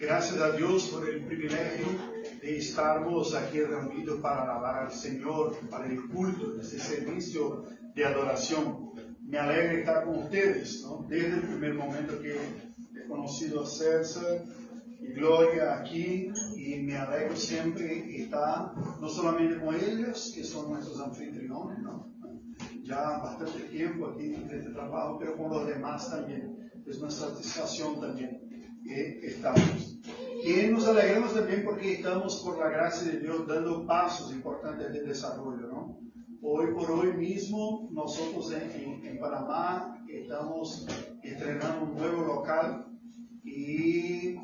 Gracias a Dios por el privilegio de estarmos aquí reunidos para alabar al Señor, para el culto, ese servicio de adoración. Me alegra estar con ustedes, ¿no? Desde el primer momento que he conocido a Celsa y Gloria aquí, y me alegro siempre estar no solamente con ellos, que son nuestros anfitriones, ¿no? Ya bastante tiempo aquí en este trabajo, pero con los demás también. Es una satisfacción también que estamos. Y nos alegramos también porque estamos, por la gracia de Dios, dando pasos importantes de desarrollo, ¿no? Hoy por hoy mismo, nosotros en Panamá estamos estrenando un nuevo local y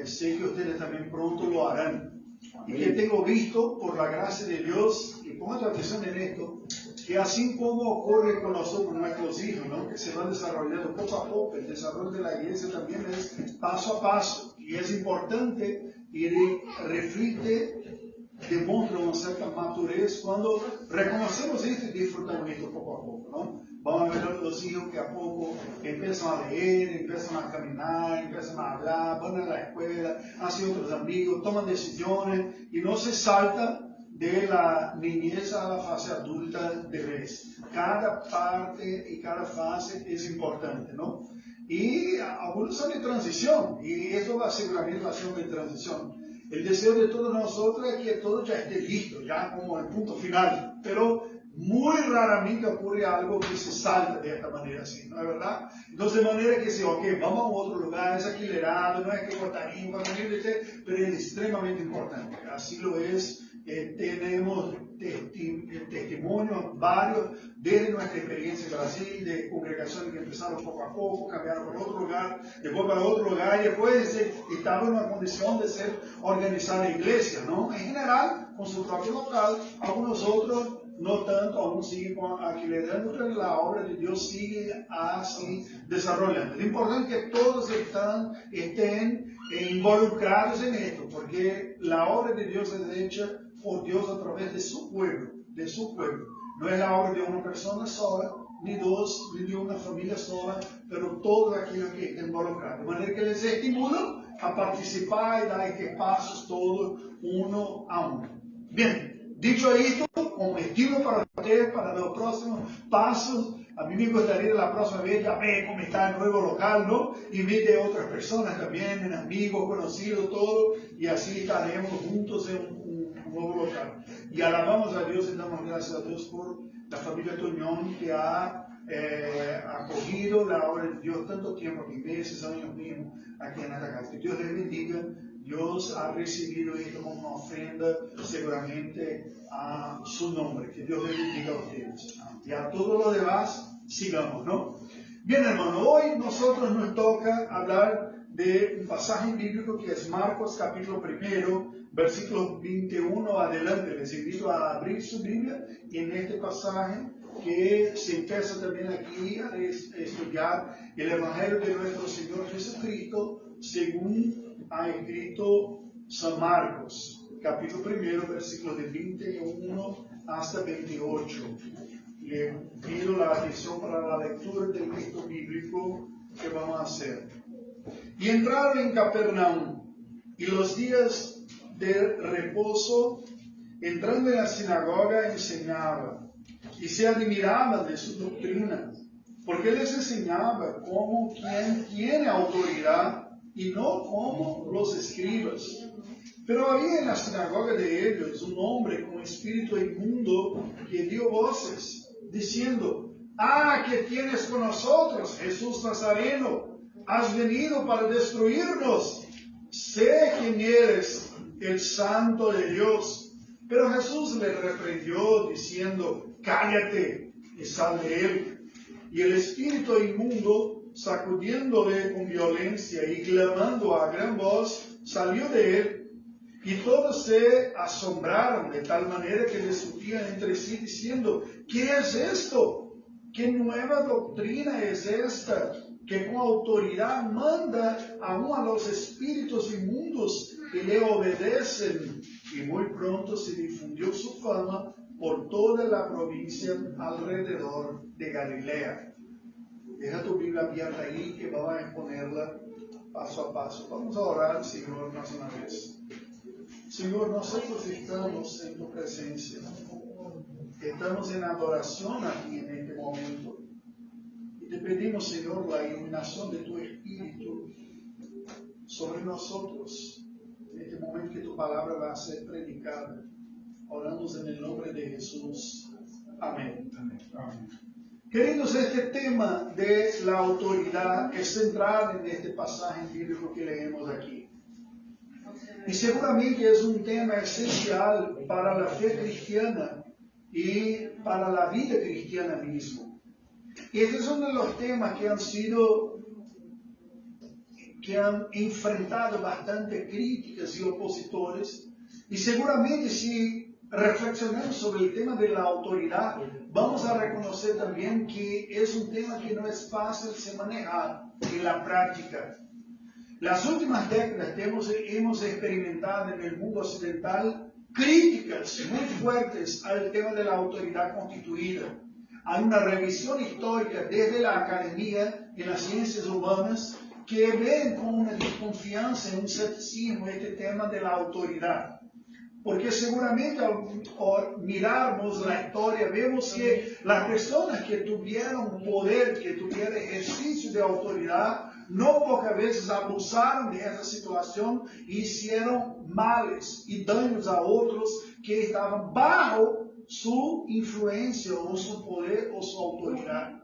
sé que ustedes también pronto lo harán. Y que tengo visto, por la gracia de Dios, y pongan atención en esto, que así como ocurre con nosotros, nuestros hijos, ¿no? Que se van desarrollando poco a poco, el desarrollo de la iglesia también es paso a paso. Y es importante y refleje, demuestra una cierta madurez cuando reconocemos esto y disfrutamos esto poco a poco, ¿no? Vamos a ver los hijos que a poco empiezan a leer, empiezan a caminar, empiezan a hablar, van a la escuela, hacen otros amigos, toman decisiones y no se salta de la niñez a la fase adulta de vez. Cada parte y cada fase es importante, ¿no? Y algunos son de transición, y esto va seguramente a ser una transición. El deseo de todos nosotros es que todo ya esté listo, ya como el punto final, pero muy raramente ocurre algo que se salta de esta manera así, ¿no es verdad? Entonces, de manera que si, ok, vamos a otro lugar, es acelerado, no es que cortarín, pero es extremadamente importante. Así lo es. Tenemos testimonios varios de nuestra experiencia en Brasil, de congregaciones que empezaron poco a poco, cambiaron para otro lugar, después para otro lugar, y después estaban en una condición de ser organizada iglesia, ¿no? En general, con su propio local, algunos otros no tanto, aún siguen acelerando, pero la obra de Dios sigue así desarrollando. Lo importante es que todos estén involucrados en esto, porque la obra de Dios es hecha por Dios a través de su pueblo, No es la obra de una persona sola, ni dos, ni de una familia sola, pero todo aquello que está involucrado. De manera que les estimulo a participar y dar estos pasos todos uno a uno. Bien, dicho esto, como estímulo para ustedes, para los próximos pasos, a mí me gustaría la próxima vez ya ver cómo está el nuevo local, ¿no? Invite a otras personas también, amigos, conocidos, todo, y así estaremos juntos en un nuevo local. Y alabamos a Dios y damos gracias a Dios por la familia Toñón que ha acogido la obra de Dios tanto tiempo, aquí meses, años mismo, aquí en esta casa. Que Dios les bendiga. Dios ha recibido esto como una ofrenda seguramente a su nombre. Que Dios les bendiga a ustedes. Y a todo lo demás, sigamos, ¿no? Bien, hermano, hoy nosotros nos toca hablar de un pasaje bíblico que es Marcos capítulo 1, versículos 21 adelante. Les invito a abrir su Biblia y en este pasaje que se empieza también aquí a estudiar el Evangelio de nuestro Señor Jesucristo según ha escrito San Marcos, capítulo 1, versículos de 21 hasta 28. Le pido la atención para la lectura del texto bíblico que vamos a hacer. Y entraron en Capernaum, y los días de reposo, entrando en la sinagoga, enseñaba, y se admiraban de su doctrina, porque les enseñaba como quien tiene autoridad, y no como los escribas. Pero había en la sinagoga de ellos un hombre con espíritu inmundo que dio voces, diciendo: ¿qué tienes con nosotros, Jesús Nazareno? ¿Has venido para destruirnos? Sé quién eres, el Santo de Dios. Pero Jesús le reprendió, diciendo: cállate y sal de él. Y el espíritu inmundo, sacudiéndole con violencia y clamando a gran voz, salió de él. Y todos se asombraron de tal manera que discutían entre sí, diciendo: ¿qué es esto? ¿Qué nueva doctrina es esta? Que con autoridad manda aún a los espíritus inmundos que le obedecen. Y muy pronto se difundió su fama por toda la provincia alrededor de Galilea. Deja tu Biblia abierta ahí que vamos a exponerla paso a paso. Vamos a orar, Señor, más una vez. Señor, nosotros estamos en tu presencia. Estamos en adoración aquí en este momento. Y te pedimos, Señor, la iluminación de tu Espíritu sobre nosotros. En este momento que tu palabra va a ser predicada. Oramos en el nombre de Jesús. Amén. Amén. Queridos, este tema de la autoridad es central en este pasaje bíblico que leemos aquí. Y seguramente es un tema esencial para la fe cristiana y para la vida cristiana mismo. Y este es uno de los temas que han enfrentado bastante críticas y opositores. Y seguramente si reflexionamos sobre el tema de la autoridad, vamos a reconocer también que es un tema que no es fácil de manejar en la práctica. Las últimas décadas hemos experimentado en el mundo occidental críticas muy fuertes al tema de la autoridad constituida. Hay una revisión histórica desde la academia en las ciencias humanas que ven con una desconfianza, un escepticismo este tema de la autoridad. Porque seguramente al mirarmos la historia vemos que las personas que tuvieron poder, que tuvieron ejercicio de autoridad, no pocas veces abusaron de esa situación e hicieron males y daños a otros que estaban bajo su influencia o su poder o su autoridad.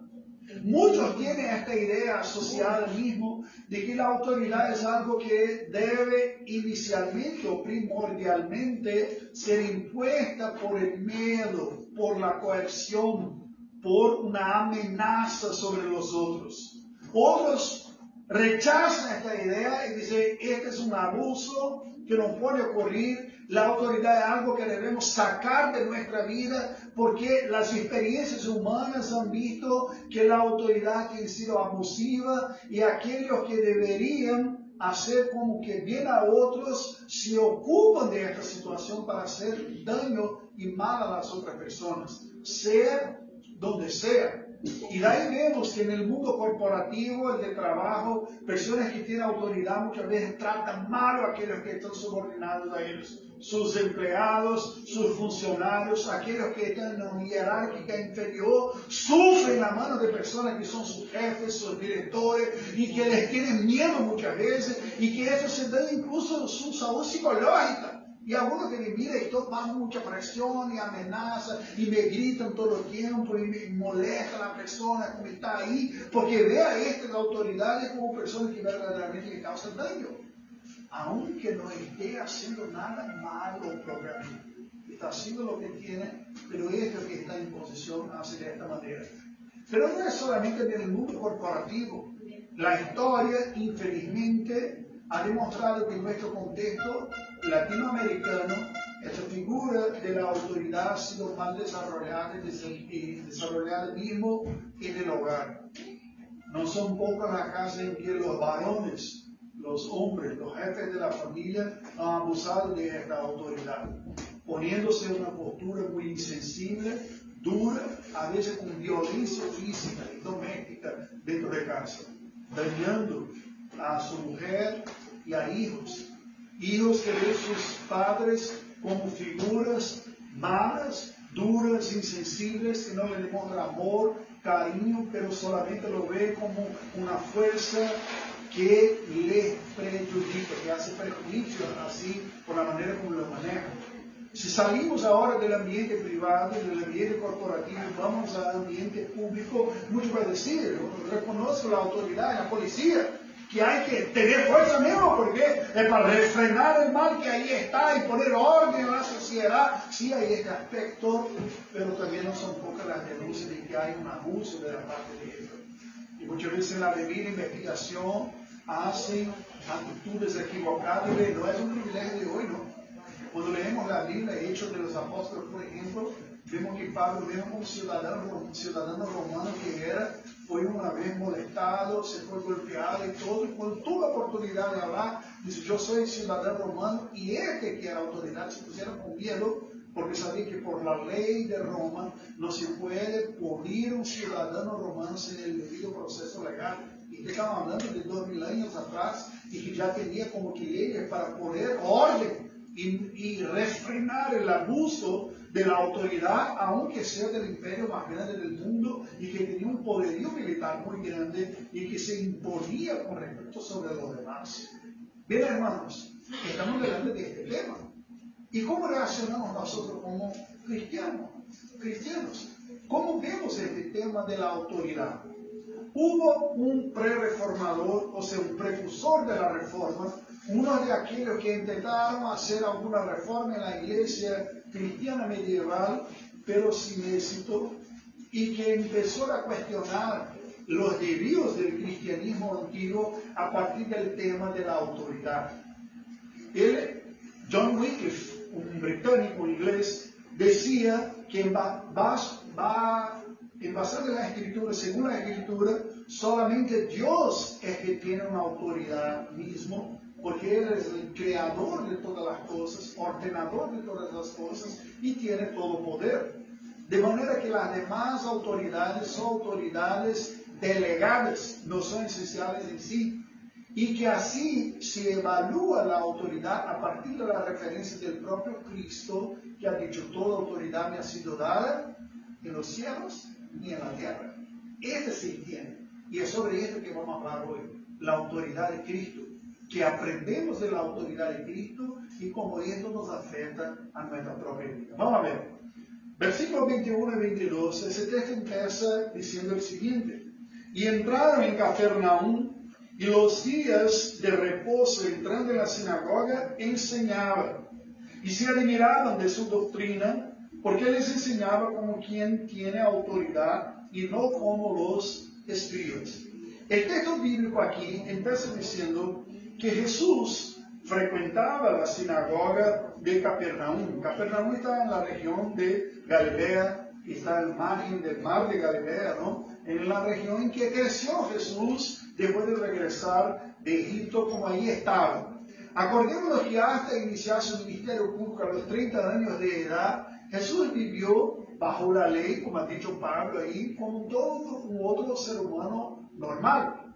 Muchos tienen esta idea asociada mismo de que la autoridad es algo que debe inicialmente o primordialmente ser impuesta por el miedo, por la coerción, por una amenaza sobre los otros. Otros rechazan esta idea y dicen, este es un abuso que no puede ocurrir. La autoridad es algo que debemos sacar de nuestra vida porque las experiencias humanas han visto que la autoridad ha sido abusiva y aquellos que deberían hacer como que bien a otros se ocupan de esta situación para hacer daño y mal a las otras personas, sea donde sea. Y de ahí vemos que en el mundo corporativo, el de trabajo, personas que tienen autoridad muchas veces tratan mal a aquellos que están subordinados a ellos. Sus empleados, sus funcionarios, aquellos que están en una jerárquica inferior, sufren la mano de personas que son sus jefes, sus directores, y que les tienen miedo muchas veces, y que eso se da incluso su salud psicológica. Y algunos que me miran y estoy bajo mucha presión y amenaza y me gritan todo el tiempo y me molesta la persona como está ahí, porque ve a estas autoridades como personas que verdaderamente le causan daño, aunque no esté haciendo nada malo propiamente. Está haciendo lo que tiene, pero esto que está en posición hace de esta manera. Pero no es solamente en el mundo corporativo. La historia, infelizmente, ha demostrado que en nuestro contexto latinoamericano, esta figura de la autoridad ha sido mal desarrollada mismo en el hogar. No son pocas las casas en que los varones, los hombres, los jefes de la familia han abusado de esta autoridad, poniéndose en una postura muy insensible, dura, a veces con violencia física y doméstica dentro de casa, dañando a su mujer y a hijos que ven sus padres como figuras malas, duras, insensibles, que no le demuestran amor, cariño, pero solamente lo ve como una fuerza que les perjudica, que hace perjuicio así por la manera como lo manejan. Si salimos ahora del ambiente privado, del ambiente corporativo, vamos al ambiente público, mucho va a decir, yo reconozco la autoridad, la policía, que hay que tener fuerza mismo, porque es para refrenar el mal que ahí está y poner orden en la sociedad. Sí hay este aspecto, pero también no son pocas las denuncias de que hay un abuso de la parte de ellos. Y muchas veces en la debida investigación hacen actitudes equivocadas, y no es un privilegio de hoy, ¿no? Cuando leemos la Biblia, Hechos de los Apóstoles, por ejemplo, vemos que Pablo, mesmo como ciudadano romano que era, fue una vez molestado, se fue golpeado y todo, y cuando tuvo la oportunidad de hablar, dice, yo soy ciudadano romano, y que era autoridad se pusieron con miedo, porque sabía que por la ley de Roma no se puede poner un ciudadano romano sin el debido proceso legal, y y que estaban hablando de 2000 años atrás y que ya tenía como que leyes para poner orden y refrenar el abuso de la autoridad, aunque sea del imperio más grande del mundo y que tenía un poderío militar muy grande y que se imponía con respecto sobre los demás. Bien, hermanos, estamos delante de este tema. ¿Y cómo reaccionamos nosotros como cristianos? ¿Cómo vemos este tema de la autoridad? Hubo un pre-reformador, o sea, un precursor de la reforma, uno de aquellos que intentaron hacer alguna reforma en la iglesia cristiana medieval, pero sin éxito, y que empezó a cuestionar los desvíos del cristianismo antiguo a partir del tema de la autoridad. John Wycliffe, un británico inglés, decía que en base a la Escritura, según la Escritura, solamente Dios es que tiene una autoridad mismo, porque Él es el creador de todas las cosas, ordenador de todas las cosas y tiene todo poder. De manera que las demás autoridades son autoridades delegadas, no son esenciales en sí. Y que así se evalúa la autoridad a partir de la referencia del propio Cristo, que ha dicho: toda autoridad me ha sido dada en los cielos y en la tierra. Este se entiende. Y es sobre esto que vamos a hablar hoy, la autoridad de Cristo. Que aprendemos de la autoridad de Cristo y cómo esto nos afecta a nuestra propia vida. Vamos a ver. Versículos 21 y 22, ese texto empieza diciendo el siguiente: y entraron en Capernaum, y los días de reposo, entrando en la sinagoga, enseñaba. Y se admiraban de su doctrina, porque les enseñaba como quien tiene autoridad y no como los escribas. El texto bíblico aquí empieza diciendo que Jesús frecuentaba la sinagoga de Capernaum. Capernaum está en la región de Galilea, está al margen del mar de Galilea, ¿no? En la región en que creció Jesús después de regresar de Egipto, como ahí estaba. Acordémonos que hasta iniciar su ministerio público a los 30 años de edad, Jesús vivió bajo la ley, como ha dicho Pablo ahí, como todo un otro ser humano normal.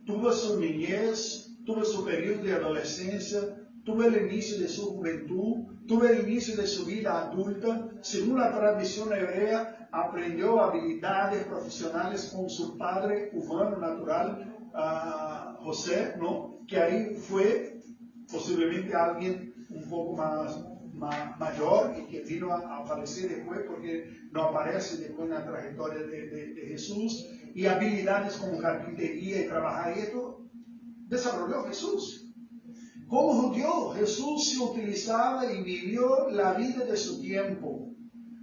Tuvo su niñez, tuvo su periodo de adolescencia, tuvo el inicio de su juventud, tuvo el inicio de su vida adulta. Según la tradición hebrea, aprendió habilidades profesionales con su padre humano natural, José, ¿no? Que ahí fue posiblemente alguien un poco más mayor y que vino a aparecer después, porque no aparece después en la trayectoria de Jesús, y habilidades como carpintería y trabajar, y esto desarrolló Jesús. Como judío, Jesús se utilizaba y vivió la vida de su tiempo.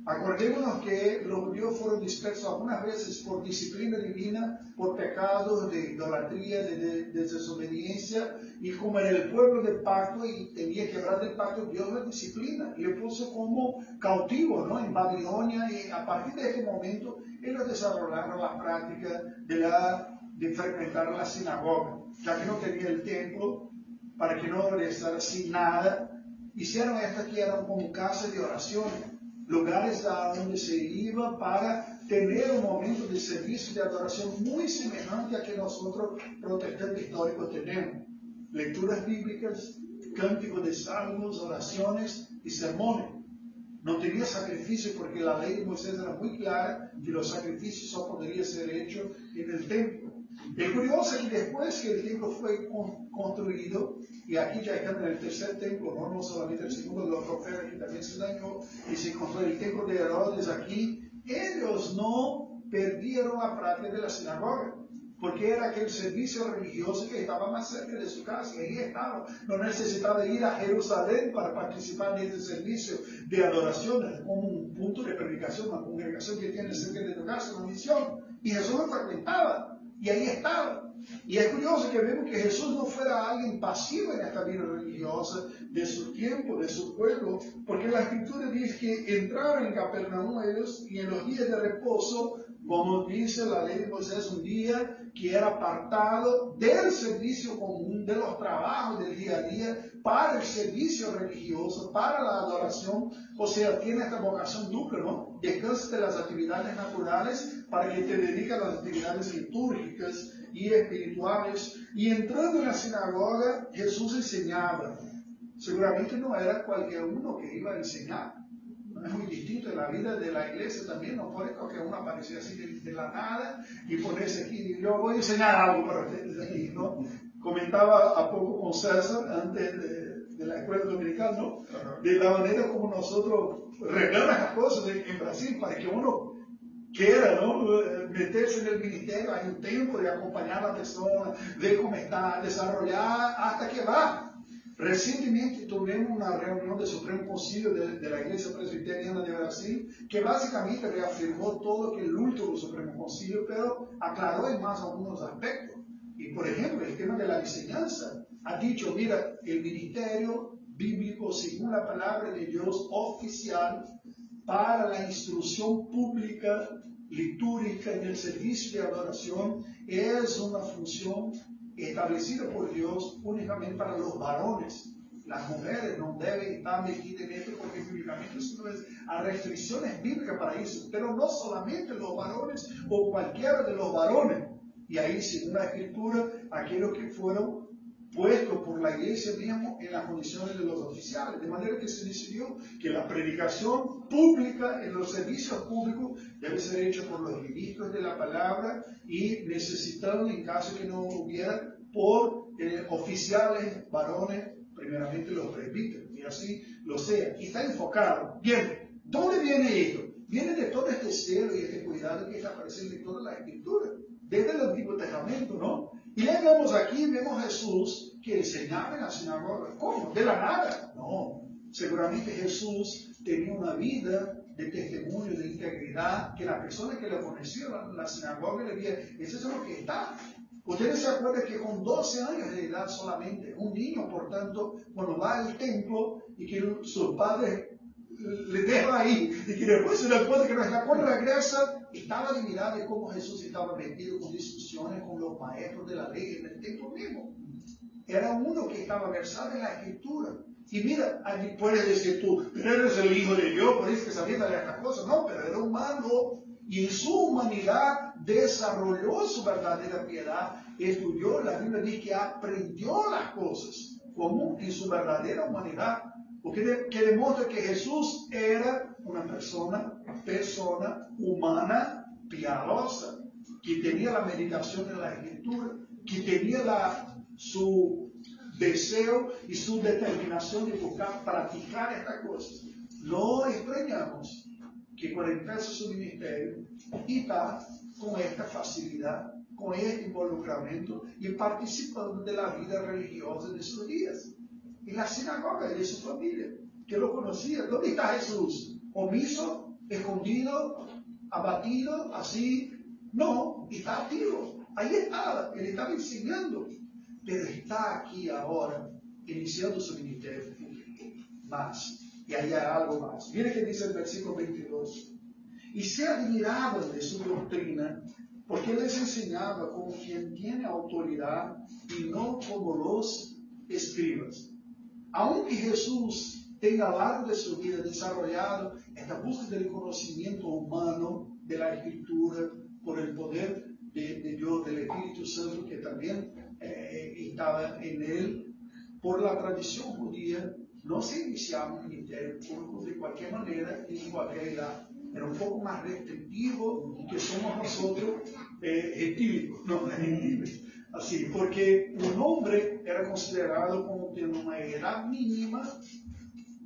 Acordémonos que los judíos fueron dispersos algunas veces por disciplina divina, por pecados de idolatría, de desobediencia, y como era el pueblo del pacto y tenía que hablar del pacto, Dios lo disciplina y le puso como cautivo, ¿no? En Babilonia, y a partir de este momento ellos desarrollaron la práctica de frecuentar la sinagoga, ya que no tenía el templo, para que no restara sin nada. Hicieron estas que eran como casas de oración, lugares a donde se iba para tener un momento de servicio de adoración muy semejante a que nosotros protestantes históricos tenemos. Lecturas bíblicas, cánticos de salmos, oraciones y sermones. No tenía sacrificio porque la ley de Moisés era muy clara que los sacrificios solo podrían ser hechos en el templo. Es curioso que después que el templo fue construido, y aquí ya están en el tercer templo, no solamente el segundo de los profetas que también se dañó, y se construyó el templo de Herodes aquí, ellos no perdieron la práctica de la sinagoga, porque era aquel servicio religioso que estaba más cerca de su casa, y ahí estaba. No necesitaba ir a Jerusalén para participar de este servicio de adoración, como un punto de predicación, una congregación que tiene cerca de tu casa, una misión, y Jesús lo frecuentaba. Y ahí estaba. Y es curioso que vemos que Jesús no fuera alguien pasivo en esta vida religiosa de su tiempo, de su pueblo, porque la Escritura dice que entraron en Capernaum ellos y en los días de reposo, como dice la ley de Moisés, un día que era apartado del servicio común, de los trabajos del día a día, para el servicio religioso, para la adoración. O sea, tiene esta vocación dupla, ¿no? Descansa de las actividades naturales para que te dediques a las actividades litúrgicas y espirituales. Y entrando en la sinagoga, Jesús enseñaba. Seguramente no era cualquier uno que iba a enseñar. No es muy distinto en la vida de la iglesia también. No puede cualquier uno aparecer así de la nada y ponerse aquí. Y yo voy a enseñar algo para ustedes aquí, ¿no? Comentaba a poco con César antes de la escuela dominical, ¿no? De la manera como nosotros reglamos las cosas en Brasil para que uno quiera, ¿no? Meterse en el ministerio. Hay un tiempo de acompañar a la persona, ver cómo está, desarrollar hasta que va. Recientemente tuvimos una reunión del Supremo Concilio de la Iglesia Presbiteriana de Brasil, que básicamente reafirmó todo que el último Supremo Concilio, pero aclaró en más algunos aspectos. Y por ejemplo, el tema de la enseñanza. Ha dicho, mira, el ministerio bíblico, según la palabra de Dios oficial, para la instrucción pública, litúrgica, en el servicio de adoración, es una función establecida por Dios únicamente para los varones. Las mujeres no deben estar metidas en esto porque bíblicamente eso no es, hay restricciones bíblicas para eso, pero no solamente los varones o cualquiera de los varones. Y ahí, según la Escritura, aquellos que fueron puestos por la iglesia mismo en las condiciones de los oficiales, de manera que se decidió que la predicación pública en los servicios públicos debe ser hecha por los ministros de la palabra y necesitaron, en caso que no hubiera, por oficiales varones, primeramente los presbíteros, y así lo sea. Y está enfocado. Bien, ¿dónde viene esto? Viene de todo este celo y este cuidado que está apareciendo en toda la Escritura, desde el Antiguo Testamento, ¿no? Y le vemos aquí, vemos a Jesús que enseñaba en la sinagoga. ¿Cómo? ¿De la nada? No. Seguramente Jesús tenía una vida de testimonio, de integridad, que la persona que lo conocía en la sinagoga le decía, eso es lo que está. Ustedes se acuerdan que con 12 años de edad solamente, un niño, por tanto, cuando va al templo y que sus padres le deja ahí, y que después se da cuenta que cuando regresa, estaba admirado de cómo Jesús estaba metido con discusiones con los maestros de la ley en el templo mismo. Era uno que estaba versado en la Escritura. Y mira, allí puedes decir tú, pero eres el Hijo de Dios, por eso que sabía de estas cosas. No, pero era humano. Y en su humanidad desarrolló su verdadera piedad, estudió, la Biblia dice que aprendió las cosas, como en su verdadera humanidad. Porque que demuestra que Jesús era una persona humana, piadosa, que tenía la meditación de la Escritura, que tenía su deseo y su determinación de buscar practicar estas cosas. No extrañamos que cuando empieza su ministerio y está con esta facilidad, con este involucramiento y participando de la vida religiosa de sus días. En la sinagoga de su familia, que lo conocía. ¿Dónde está Jesús? ¿Omiso? ¿Escondido? ¿Abatido? ¿Así? No, está activo. Ahí estaba, él estaba enseñando. Pero está aquí ahora, iniciando su ministerio más. Y hay algo más. Mire que dice el versículo 22. Y se admiraban de su doctrina, porque él les enseñaba como quien tiene autoridad y no como los escribas. Aunque Jesús tenga a lo largo de su vida desarrollado esta búsqueda del conocimiento humano de la Escritura por el poder de Dios, del Espíritu Santo que también estaba en él, por la tradición judía, no se iniciaba un ministerio público de cualquier manera y en cualquier edad. Era un poco más restrictivo que somos nosotros gentílicos, no gentiles. Así, porque un hombre era considerado como teniendo una edad mínima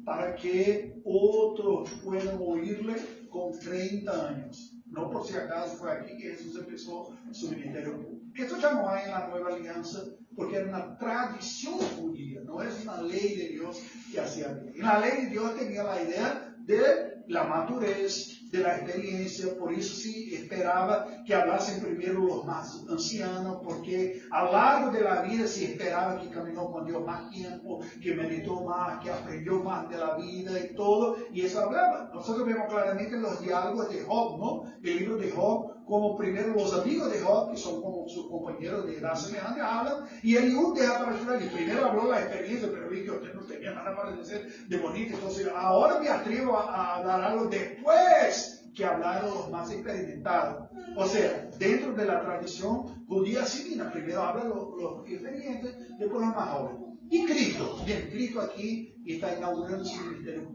para que otros puedan oírle con 30 años. No por si acaso fue aquí que Jesús empezó su ministerio público. Esto ya no hay en la Nueva Alianza porque era una tradición judía, no es una ley de Dios que hacía bien. En la ley de Dios tenía la idea de la madurez, de la experiencia, por eso sí esperaba que hablasen primero los más ancianos, porque a lo largo de la vida se esperaba que caminó con Dios más tiempo, que meditó más, que aprendió más de la vida y todo, y eso hablaba. Nosotros vemos claramente los diálogos de Job, ¿no? El libro de Job, como primero los amigos de Job, que son como sus compañeros de edad semejante, hablan, y Eliú deja para el final, y primero habló la experiencia, pero vi que usted no tenía nada para decir de bonito, entonces ahora me atrevo a dar algo después que hablaron los más experimentados. O sea, dentro de la tradición judía así, primero hablan los experientes, después los más jóvenes. Y Cristo, bien, Cristo aquí está inaugurando su ministerio.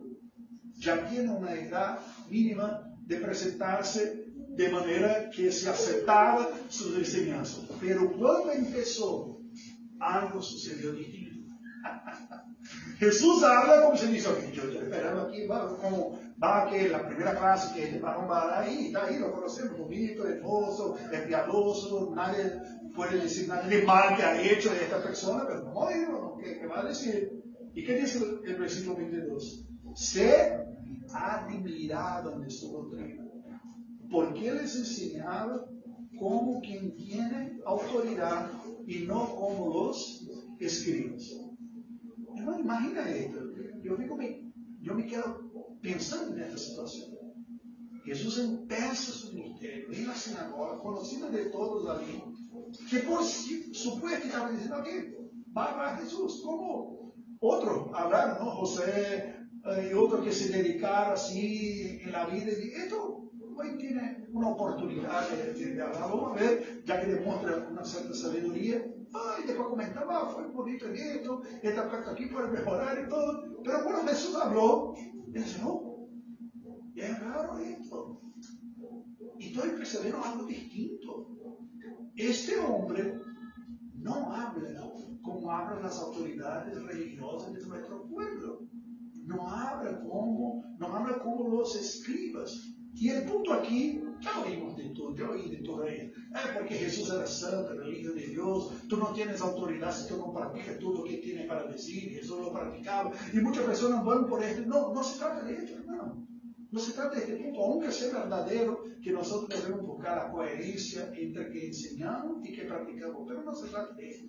Ya tiene una edad mínima de presentarse de manera que se aceptaba sus enseñanzas. Pero cuando empezó, algo sucedió distinto. Jesús habla como se dice, yo estoy esperando aquí, como va a que la primera clase que este varón va a dar ahí, está ahí, lo conocemos, bonito, hermoso, es piadoso, nadie puede decir nada de mal que ha hecho de esta persona, pero no oído, ¿qué va a decir? ¿Y qué dice el versículo 22? Se admiraron de su doctrina, porque les enseñaba como quien tiene autoridad y no como los escribas. Hermano, imagina esto. Yo me quedo pensando en esta situación. Jesús empieza su ministerio en la sinagoga, conocido de todos allí, que por supuesto estaban diciendo que va a hablar Jesús, como otro hablar, ¿no? José y otro que se dedicaron así en la vida. Y esto hoy tiene una oportunidad de hablar. Vamos a ver, ya que demuestra una cierta sabiduría. Y después comentaba, fue bonito en esto, esta parte aquí puede mejorar y todo. Pero cuando Jesús habló, él dice, no, es raro esto. Y estoy percibiendo algo distinto. Este hombre no habla como hablan las autoridades religiosas de nuestro pueblo. No habla como los escribas. Y el punto aquí, ya oímos de todo, yo oí de todo ello. Porque Jesús era santo, era el Hijo de Dios. Tú no tienes autoridad si tú no practicas todo lo que tiene para decir. Jesús lo practicaba. Y muchas personas van por esto. No se trata de esto, hermano. No se trata de este punto, aunque sea verdadero, que nosotros debemos buscar la coherencia entre que enseñamos y que practicamos. Pero no se trata de esto.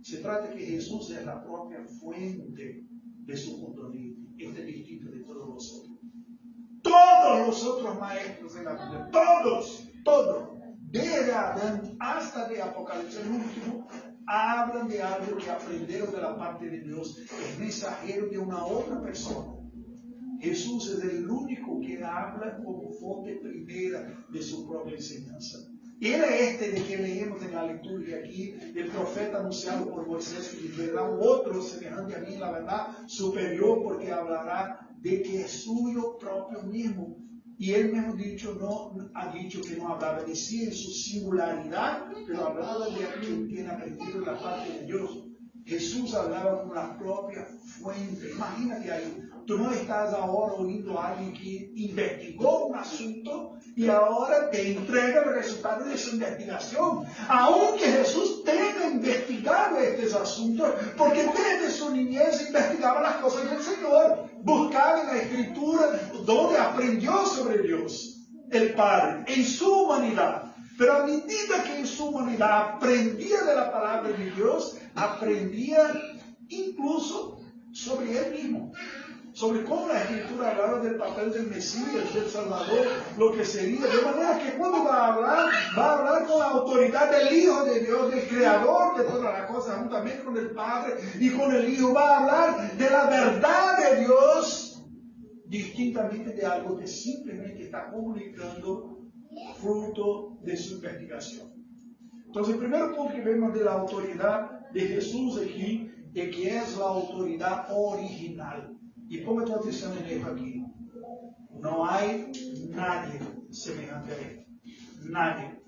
Se trata de que Jesús es la propia fuente de su contenido. Este es distinto de todos los otros. Todos los otros maestros en la Biblia, todos, desde Adán hasta de Apocalipsis, el último, hablan de algo que aprendieron de la parte de Dios, es mensajero de una otra persona. Jesús es el único que habla como fuente primera de su propia enseñanza. Era este de que leemos en la lectura aquí, el profeta anunciado por Moisés, que vendrá otro semejante a mí, la verdad, superior, porque hablará de que es suyo propio mismo. Y él mismo ha dicho que no hablaba de sí en su singularidad, pero hablaba de quien tiene aprendido la parte de Dios. Jesús hablaba con la propia fuente. Imagínate ahí, tú no estás ahora oyendo a alguien que investigó un asunto y ahora te entrega el resultado de su investigación. Aunque Jesús tenga investigado estos asuntos, porque desde su niñez investigaba las cosas del Señor, buscaba en la Escritura donde aprendió sobre Dios, el Padre, en su humanidad. Pero a medida que en su humanidad aprendía de la palabra de Dios, aprendía incluso sobre él mismo, sobre cómo la Escritura hablaba del papel del Mesías, del Salvador, lo que sería. De manera que cuando va a hablar con la autoridad del Hijo de Dios, del Creador de todas las cosas, juntamente con el Padre y con el Hijo. Va a hablar de la verdad de Dios, distintamente de algo que simplemente está comunicando fruto de su investigación. Entonces, el primer punto que vemos de la autoridad de Jesús aquí es que es la autoridad original. Y ponga tu atención en esto aquí. No hay nadie semejante a él. Nadie.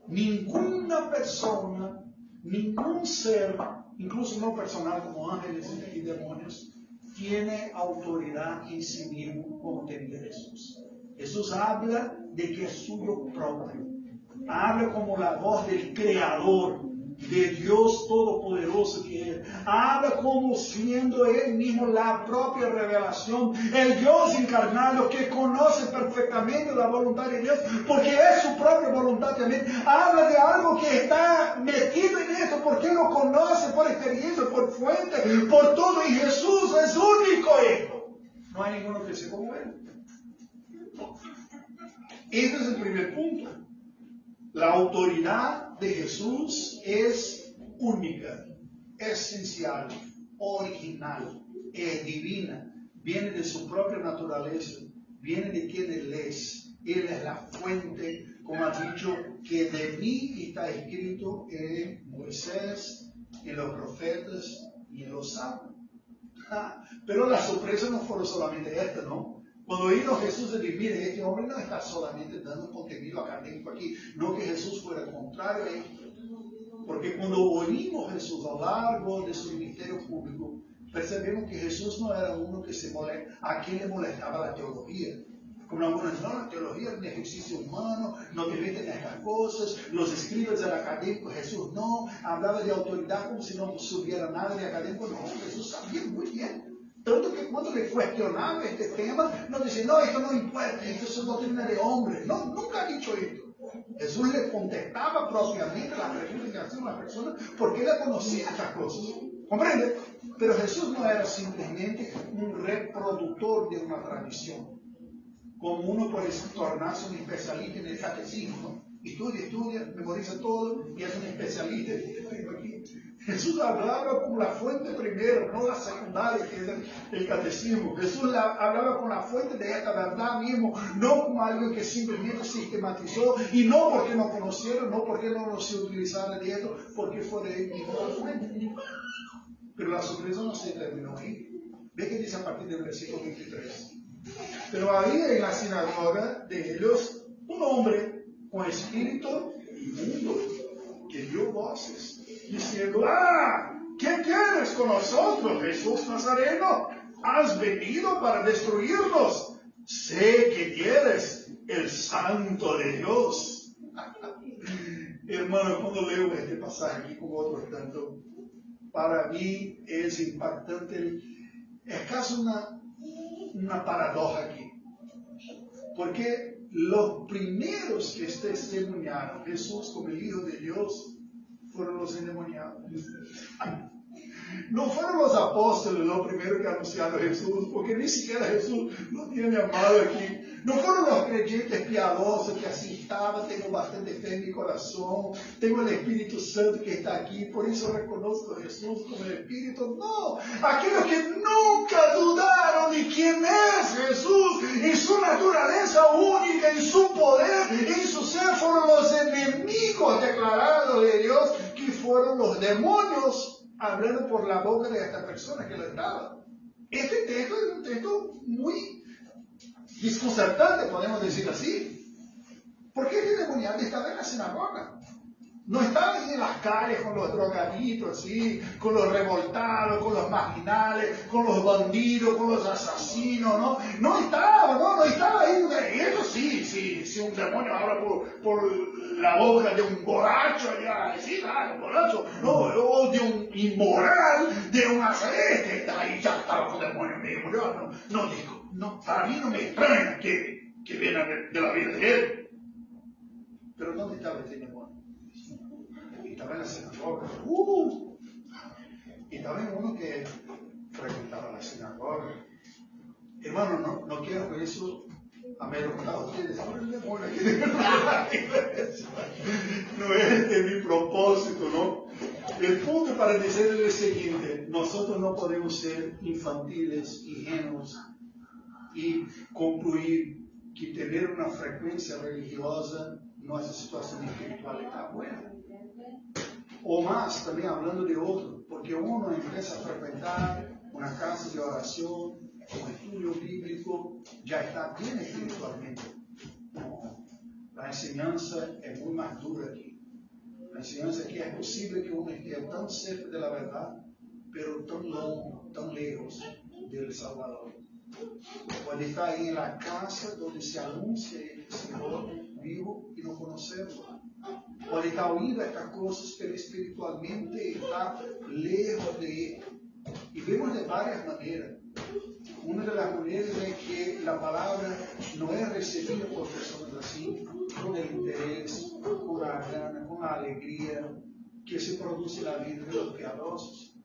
Ninguna persona, ningún ser, incluso no personal como ángeles y demonios, tiene autoridad en sí mismo como tenía Jesús. Jesús habla de que es suyo propio. Habla como la voz del Creador, de Dios Todopoderoso que es. Habla como siendo Él mismo la propia revelación, el Dios encarnado que conoce perfectamente la voluntad de Dios, porque es su propia voluntad también. Habla de algo que está metido en esto, porque lo conoce por experiencia, por fuente, por todo, y Jesús es único esto. No hay ninguno que sea como Él. Este es el primer punto. La autoridad de Jesús es única, esencial, original, es divina, viene de su propia naturaleza, viene de quien Él es Él es la fuente, como ha dicho, que de mí está escrito en Moisés, en los profetas y en los salmos. Pero la sorpresa no fue solamente esta, ¿no? Cuando vino Jesús y dijo, mire, este hombre no está solamente dando contenido académico aquí, no que Jesús fuera contrario a esto. Porque cuando oímos a Jesús a lo largo de su ministerio público, percebemos que Jesús no era uno que a quien le molestaba la teología. Como algunos, no, la teología es un ejercicio humano, no te meten en estas cosas, los escribas del académico, Jesús no, hablaba de autoridad como si no subiera nada de académico, no, Jesús sabía muy bien. Tanto que cuando le cuestionaba este tema, no decía, no, esto no importa, esto es doctrina de hombre. No, nunca ha dicho esto. Jesús le contestaba propiamente las preguntas que hacían las personas porque él conocía estas cosas. ¿Comprende? Pero Jesús no era simplemente un reproductor de una tradición. Como uno puede tornarse un especialista en el catecismo, ¿no? Estudia, memoriza todo y es un especialista. Jesús hablaba con la fuente primero, no la secundaria, que es el catecismo. Jesús hablaba con la fuente de esta verdad mismo, no como algo que simplemente sistematizó, y no porque no conocieron, no porque no se utilizara de esto, porque fue de él mismo la fuente. Pero la sorpresa no se terminó ahí. Ve que dice a partir del versículo 23. Pero había en la sinagoga de ellos un hombre con espíritu inmundo que dio voces, diciendo, ¿qué quieres con nosotros, Jesús Nazareno? ¿Has venido para destruirnos? Sé que eres el Santo de Dios. Hermano, cuando leo este pasaje aquí como otros tanto, para mí es impactante. Es casi una paradoja aquí. Porque los primeros que testimoniaron a Jesús como el Hijo de Dios fueron los endemoniados. No fueron los apóstoles los primeros que anunciaron a Jesús, porque ni siquiera Jesús lo tiene llamado aquí. No fueron los creyentes piadosos que así estaban, tengo bastante fe en mi corazón, tengo el Espíritu Santo que está aquí, por eso reconozco a Jesús como el Espíritu. No, aquellos que nunca dudaron de quién es Jesús, en su naturaleza única, en su poder, en su ser, fueron los enemigos declarados de Dios, que fueron los demonios hablando por la boca de esta persona que lo estaba. Este texto es un texto muy desconcertante, podemos decir así. Porque el endemoniado estaba en la sinagoga. No estaba ahí en las calles con los drogaditos, así, con los revoltados, con los marginales, con los bandidos, con los asesinos, ¿no? No estaba ahí. Eso sí, un demonio habla por la boca de un borracho, sí, claro, un borracho, no, o de un inmoral, de un asalete, ahí ya estaba con el demonio mismo. Yo no digo, no, para mí no me extraña que viene de la vida de él. Pero ¿dónde estaba este demonio? Estaba en la sinagoga. Y también uno que frecuentaba la sinagoga. Hermano, no quiero que eso amedrentar a ustedes. No es mi propósito, ¿no? El punto para decirles es el siguiente: nosotros no podemos ser infantiles, ingenuos y concluir que tener una frecuencia religiosa no hace situación espiritual está buena. O más, también hablando de otro, porque uno empieza a frecuentar una casa de oración, un estudio bíblico, ya está bien espiritualmente. No, la enseñanza es muy más dura aquí. La enseñanza es que es posible que uno esté tan cerca de la verdad, pero tan lejos del Salvador. Puede estar ahí en la casa donde se anuncia el Señor vivo y no conocerlo. Puede estar oído estas cosas, pero espiritualmente está lejos de él. Y vemos de varias maneras. Una de las maneras es que la palabra no es recibida por personas así, con el interés, con la gana, con la alegría que se produce en la vida de los piadosos.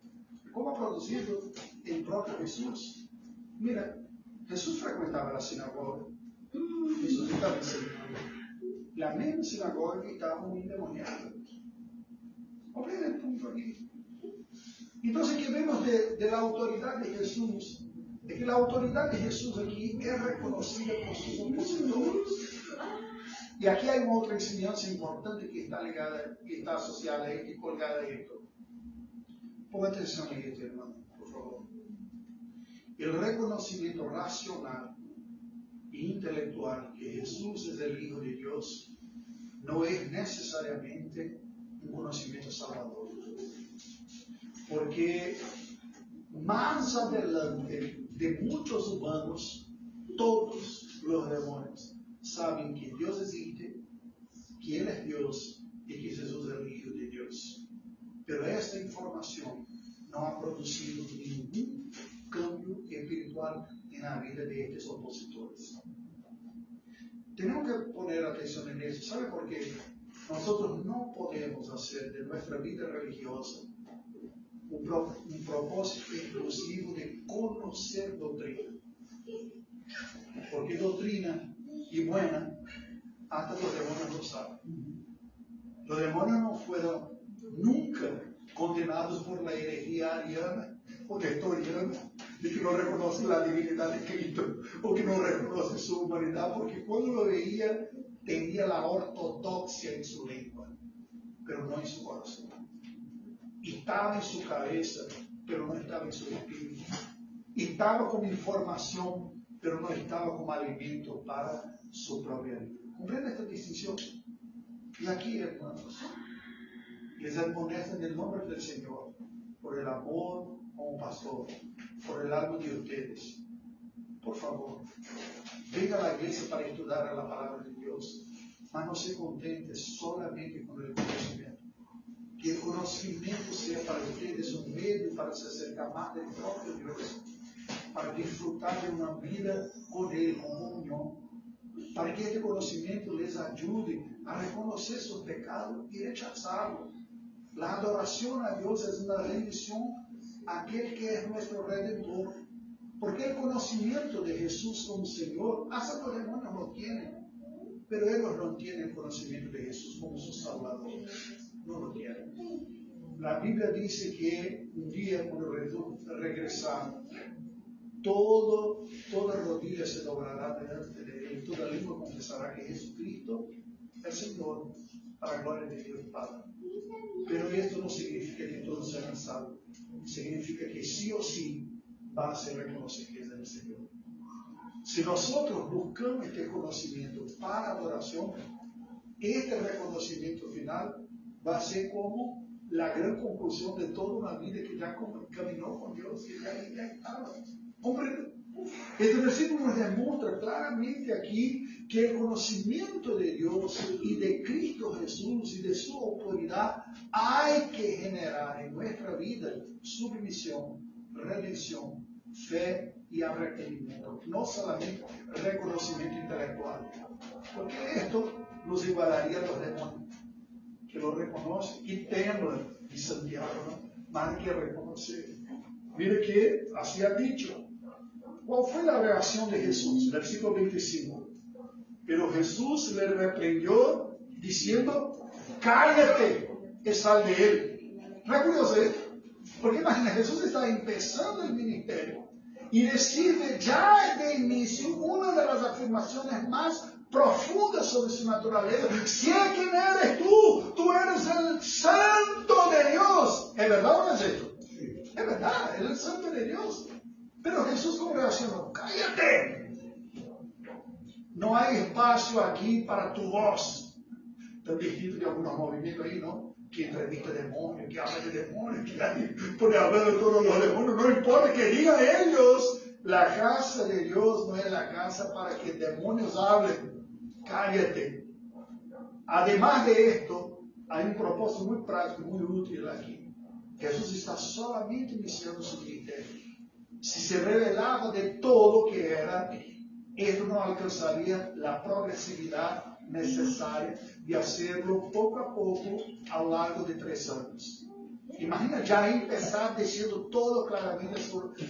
¿Cómo ha producido el propio Jesús? Mira, Jesús frecuentaba la sinagoga. Jesús estaba enseñando. La misma sinagoga que estaba muy endemoniada. ¿Comprende el punto aquí? Entonces, ¿qué vemos de la autoridad de Jesús? es que la autoridad de Jesús aquí es reconocida por sus opositores. Y aquí hay una otra enseñanza importante que está ligada, que está asociada a esto y colgada a esto. Ponga atención a esto, hermano, por favor. El reconocimiento racional e intelectual que Jesús es el Hijo de Dios no es necesariamente un conocimiento salvador. Porque más adelante de muchos humanos, todos los demonios saben que Dios existe, que Él es Dios y que Jesús es el Hijo de Dios. Pero esta información no ha producido ningún cambio espiritual en la vida de estos opositores. Tenemos que poner atención en eso. ¿Sabe por qué? Nosotros no podemos hacer de nuestra vida religiosa un propósito exclusivo de conocer doctrina. Porque doctrina y buena, hasta los demonios lo saben. Los demonios no fueron nunca condenados por la herejía ariana o nestoriana de que no reconocen la divinidad de Cristo o que no reconocen su humanidad, porque cuando lo veía tenía la ortodoxia en su lengua, pero no en su corazón. Y estaba en su cabeza, pero no estaba en su espíritu. Y estaba como información, pero no estaba como alimento para su propia vida. ¿Comprende esta distinción? Y aquí, hermanos, les admonesto en el nombre del Señor, por el amor como pastor, por el alma de ustedes. Por favor, venga a la iglesia para estudiar la palabra de Dios, mas no se contente solamente con el conocimiento. Que el conocimiento sea para ustedes un medio para se acercar más del propio Dios, para disfrutar de una vida con Él, con comunión, para que este conocimiento les ayude a reconocer sus pecados y rechazarlos. La adoración a Dios es una rendición a aquel que es nuestro Redentor, porque el conocimiento de Jesús como Señor, hasta los demonios lo tienen, pero ellos no tienen el conocimiento de Jesús como su Salvador. No lo tienen. La Biblia dice que un día cuando regresamos, toda rodilla se doblará delante de Él y toda lengua confesará que Jesucristo es Señor, para la gloria de Dios Padre. Pero esto no significa que todos sean salvos. Significa que sí o sí va a ser reconocido que es el Señor. Si nosotros buscamos este conocimiento para adoración, este reconocimiento final va a ser como la gran conclusión de toda una vida que ya caminó con Dios, que ya estaba. ¿Comprende? Este versículo nos demuestra claramente aquí que el conocimiento de Dios y de Cristo Jesús y de su autoridad hay que generar en nuestra vida sumisión, redención, fe y arrepentimiento, no solamente reconocimiento intelectual, porque esto nos igualaría a los demonios, que lo reconocen y temen de Santiago, ¿no? Más que reconocer. Mire que así ha dicho. ¿Cuál fue la reacción de Jesús? Versículo 25. Pero Jesús le reprendió diciendo, cállate y sal de él. ¿No es curioso esto? Porque imagina, Jesús está empezando el ministerio y recibe ya de inicio una de las afirmaciones más profundas sobre su naturaleza. Sé quién eres tú eres el Santo de Dios. ¿Es verdad o no es esto? Es verdad, Él es el Santo de Dios. Pero Jesús, ¿cómo reaccionó? ¡Cállate! No hay espacio aquí para tu voz. Tan distinto de algunos movimientos ahí, ¿no? Que entrevista demonios, que habla de demonios, que pone a hablar de todos los demonios. No importa que digan ellos. La casa de Dios no es la casa para que demonios hablen. Cállate. Además de esto, hay un propósito muy práctico, muy útil aquí. Jesús está solamente iniciando su ministerio. Si se revelaba de todo lo que era, esto no alcanzaría la progresividad necesaria de hacerlo poco a poco a lo largo de 3 años. Imagina ya empezar diciendo todo claramente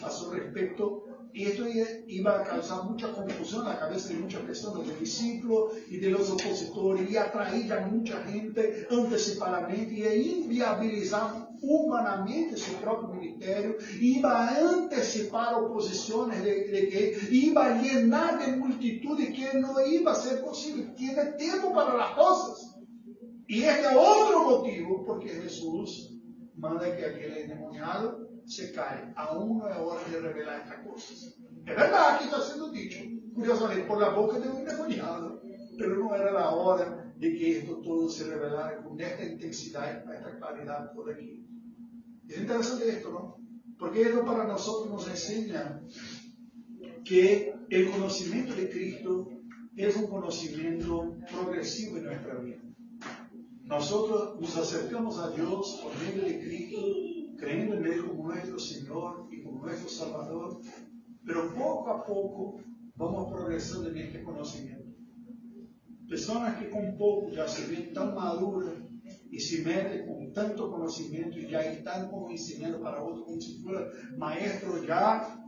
a su respecto. Y esto iba a causar mucha confusión en la cabeza de muchas personas, de discípulos y de los opositores, y atraer a mucha gente anticipadamente y inviabilizar humanamente su propio ministerio, iba a anticipar oposiciones de que iba a llenar de multitudes que no iba a ser posible. Tiene tiempo para las cosas. Y este es otro motivo porque Jesús manda que aquel endemoniado se cae. Aún no es hora de revelar estas cosas. Es verdad que está siendo dicho, curiosamente, por la boca de un endemoniado, pero no era la hora de que esto todo se revelara con esta intensidad, con esta claridad por aquí. Es interesante esto, ¿no? Porque esto para nosotros nos enseña que el conocimiento de Cristo es un conocimiento progresivo en nuestra vida. Nosotros nos acercamos a Dios por medio de Cristo, creyendo en Él como nuestro Señor y como nuestro Salvador, pero poco a poco vamos progresando en este conocimiento. Personas que con poco ya se ven tan maduras y se meten con tanto conocimiento y ya están como enseñando para otros como si fueran maestros, ya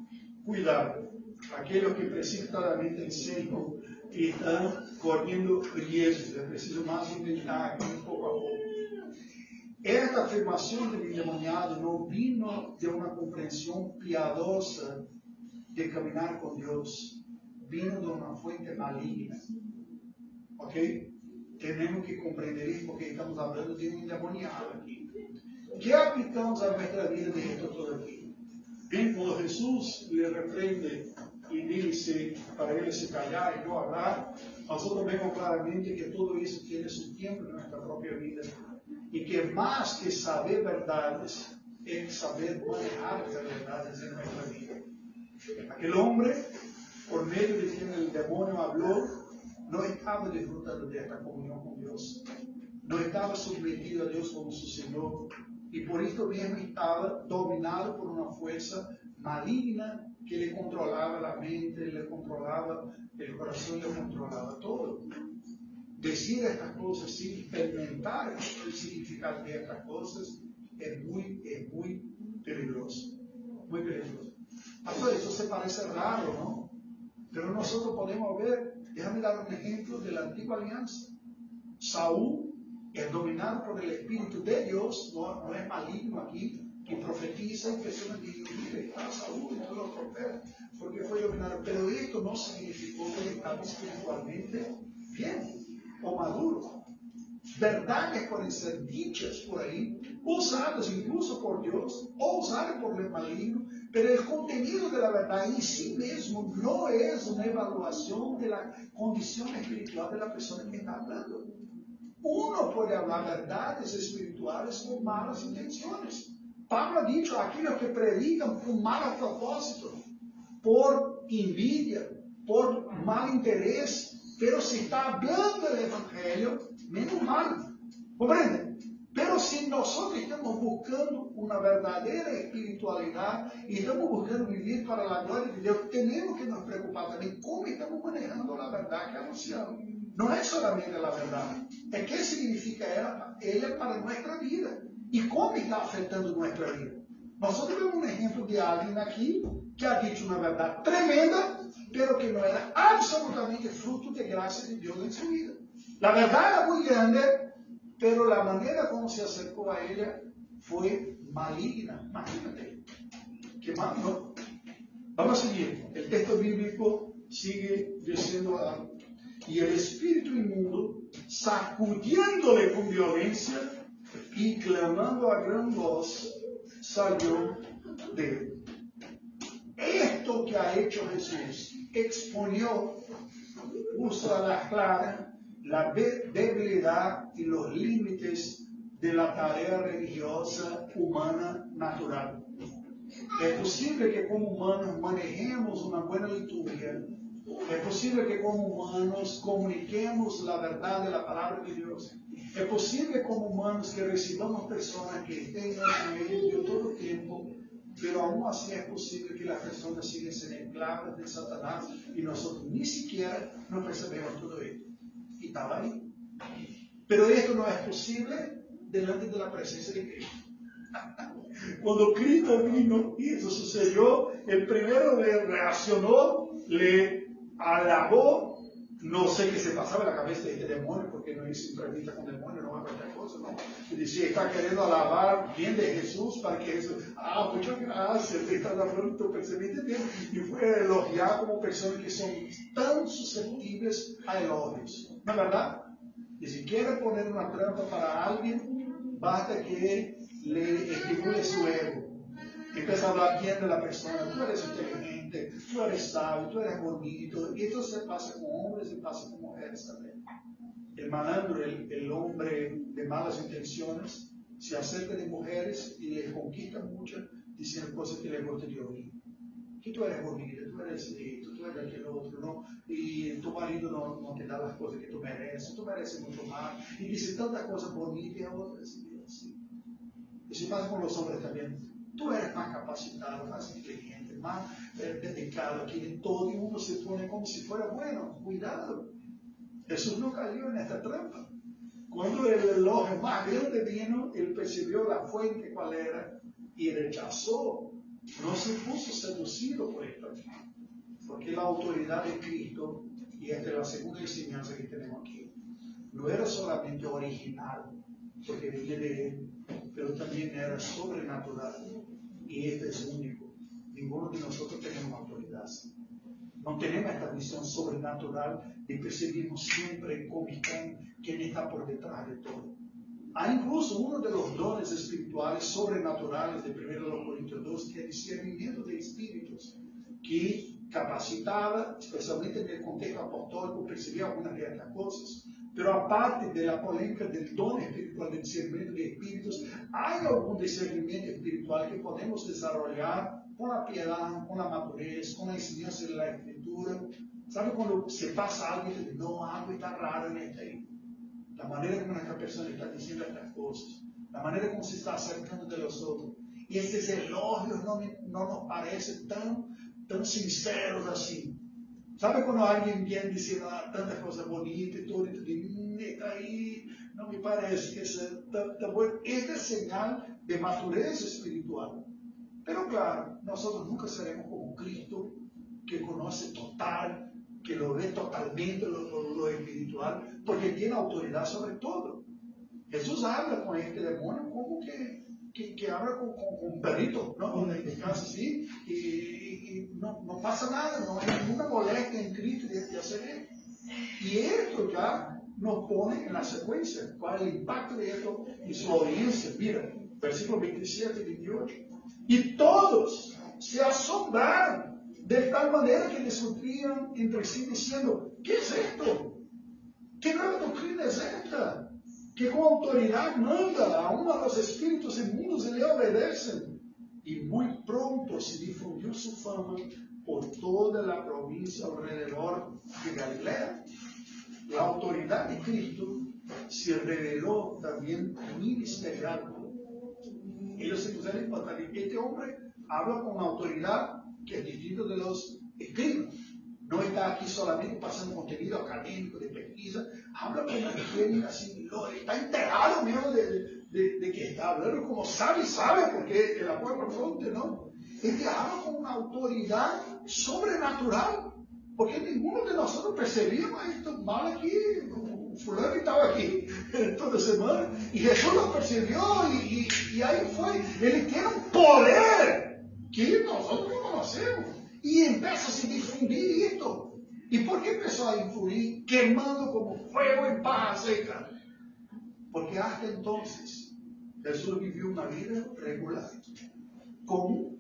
cuidado. Aquellos que precipitadamente enseñan y están corriendo riesgos. Es preciso más inventar aquí poco a poco. Esta afirmación del endemoniado no vino de una comprensión piadosa de caminar con Dios, vino de una fuente maligna. ¿Ok? Tenemos que comprender esto porque estamos hablando de un endemoniado aquí. ¿Qué aplicamos a nuestra vida de esto todo aquí? Bien, cuando Jesús le reprende y dice para él se callar y no hablar, nosotros vemos claramente que todo eso tiene su tiempo en nuestra propia vida. Y que más que saber verdades, es saber manejar esas verdades en nuestra vida. Aquel hombre, por medio de quien el demonio habló, no estaba disfrutando de esta comunión con Dios. No estaba sometido a Dios como su Señor. Y por esto mismo estaba dominado por una fuerza maligna que le controlaba la mente, le controlaba el corazón, le controlaba todo. Decir estas cosas sin experimentar el significado de estas cosas es muy peligroso. Muy peligroso. Pastor, eso se parece raro, ¿no? Pero nosotros podemos ver, déjame dar un ejemplo de la antigua alianza. Saúl es dominado por el Espíritu de Dios, no es maligno aquí, que profetiza y personas dicen, mire, está Saúl y todos los profetas, porque fue dominado. Pero esto no significó que estaba espiritualmente bien o maduro. Verdades pueden ser dichas por ahí, usadas incluso por Dios o usadas por el maligno, pero el contenido de la verdad en sí mismo no es una evaluación de la condición espiritual de la persona que está hablando. Uno puede hablar verdades espirituales con malas intenciones. Pablo ha dicho a aquellos que predican con mal propósito, por envidia, por mal interés, pero si está hablando el Evangelio, menos mal. ¿Comprende? Pero si nosotros estamos buscando una verdadera espiritualidad y estamos buscando vivir para la gloria de Dios, tenemos que nos preocupar también cómo estamos manejando la verdad que anunciamos. No es solamente la verdad, es qué significa ella para nuestra vida y cómo está afectando nuestra vida. Nosotros vemos un ejemplo de alguien aquí que ha dicho una verdad tremenda, pero que no era absolutamente fruto de gracia de Dios en su vida. La verdad era muy grande, pero la manera como se acercó a ella fue maligna. Imagínate. ¿Qué más? No. Vamos a seguir. El texto bíblico sigue diciendo algo. Y el espíritu inmundo, sacudiéndole con violencia y clamando a gran voz, salió de él. Esto que ha hecho Jesús exponió, puso a la clara la debilidad y los límites de la tarea religiosa humana natural. Es posible que como humanos manejemos una buena liturgia. Es posible que como humanos comuniquemos la verdad de la palabra de Dios. Es posible como humanos que recibamos personas que estén en nuestro medio todo el tiempo, pero aún así es posible que las personas sigan siendo esclavas de Satanás y nosotros ni siquiera nos percebemos todo esto. Y estaba ahí. Pero esto no es posible delante de la presencia de Cristo. Cuando Cristo vino y eso sucedió, el primero le reaccionó, le alabó, No sé qué se pasaba en la cabeza de este demonio, porque no hice entrevista con demonios, no hago otra cosa, ¿no? Y decía, está queriendo alabar bien de Jesús para que Jesús, muchas gracias, está hablando tu pensamiento bien. Y fue elogiar como personas que son tan susceptibles a elogios, ¿no es verdad? Y si quiere poner una trampa para alguien, basta que le estimule su ego. Empieza a hablar bien de la persona, tú eres inteligente, tú eres sabio, tú eres bonito, y esto se pasa con hombres y pasa con mujeres también. El malandro, el hombre de malas intenciones, se acerca de mujeres y les conquista mucho diciendo cosas que les gustan de oír. Que tú eres bonita, tú eres esto, tú eres aquel otro, ¿no? Y tu marido no te da las cosas que tú mereces mucho más, y dice tantas cosas bonitas y otras, y así. Eso pasa con los hombres también. Tú eres más capacitado, más inteligente, más dedicado aquí en todo, y uno se pone como si fuera bueno. Cuidado. Jesús no cayó en esta trampa. Cuando el elogio más grande vino, él percibió la fuente cuál era y rechazó. No se puso seducido por esto. Porque la autoridad de Cristo, y esta es la segunda enseñanza que tenemos aquí, no era solamente original, porque viene de él, pero también era sobrenatural. Y este es único. Ninguno de nosotros tenemos autoridad. No tenemos esta visión sobrenatural y percibimos siempre quién está por detrás de todo. Hay incluso uno de los dones espirituales sobrenaturales de 1 Corintios 2, que es el discernimiento de espíritus, que capacitaba, especialmente en el contexto apostólico, percibía algunas de estas cosas. Pero aparte de la polémica del don espiritual, del discernimiento de espíritus, hay algún discernimiento espiritual que podemos desarrollar con la piedad, con la madurez, con la enseñanza de la escritura. ¿Sabe cuando se pasa algo y dice, no, algo está raro en este ahí? La manera como esta persona está diciendo estas cosas, la manera como se está acercando de los otros. Y estos elogios no nos parecen tan sinceros así. ¿Sabe cuando alguien viene diciendo tantas cosas bonitas y todo, y tú dices, ahí no me parece que sea tan bueno? Esta es señal de madurez espiritual. Pero claro, nosotros nunca seremos como Cristo, que conoce total, que lo ve totalmente lo espiritual, porque tiene autoridad sobre todo. Jesús habla con este demonio como que habla con un perrito, ¿no? En este caso, sí, y no pasa nada, no hay ninguna molestia en Cristo de hacer esto. Y esto ya nos pone en la secuencia, cuál es el impacto de esto en su audiencia. Mira, versículo 27 y 28. Y todos se asombraron de tal manera que discutían entre sí diciendo, ¿qué es esto? ¿Qué nueva doctrina es esta? Que con autoridad manda aún a los espíritus inmundos y le obedecen. Y muy pronto se difundió su fama por toda la provincia alrededor de Galilea. La autoridad de Cristo se reveló también ministerial. Ellos se pusieron en pantalla. Este hombre habla con autoridad que es distinto de los escribas. No está aquí solamente pasando contenido académico de pesquisa, habla como alguien así, está enterado mismo de que está hablando, como sabe, porque el acuerdo fronte, ¿no? Este habla con una autoridad sobrenatural, porque ninguno de nosotros percibíamos esto mal aquí. Fulano estaba aquí toda semana y Jesús lo percibió y ahí fue. Él tiene un poder que nosotros no conocemos. Y empieza a se difundir esto. ¿Y por qué empezó a influir? Quemando como fuego en paja seca. Porque hasta entonces Jesús vivió una vida regular, común.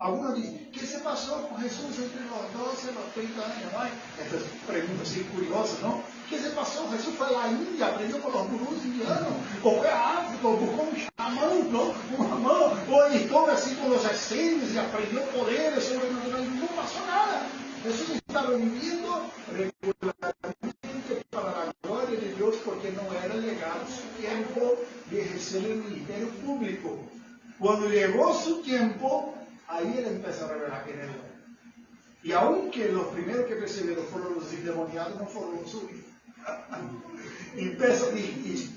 Algunos dicen, ¿qué se pasó con Jesús entre los 12 y los 30 años? Ay, esta es pregunta así curiosa, ¿no? ¿Qué se pasó? Jesús fue a la India, aprendió con los gurús indianos, o fue a África, o buscó un chamán, ¿no? Un chamán, o estuvo así con los ascendes y aprendió poderes sobrenaturales. No pasó nada. Jesús estaba viviendo regularmente para la gloria de Dios, porque no era llegado su tiempo de ejercer el ministerio público. Cuando llegó su tiempo, ahí él empezó a revelar quién era. Y aunque los primeros que percibieron fueron los endemoniados, no fueron los suyos. Y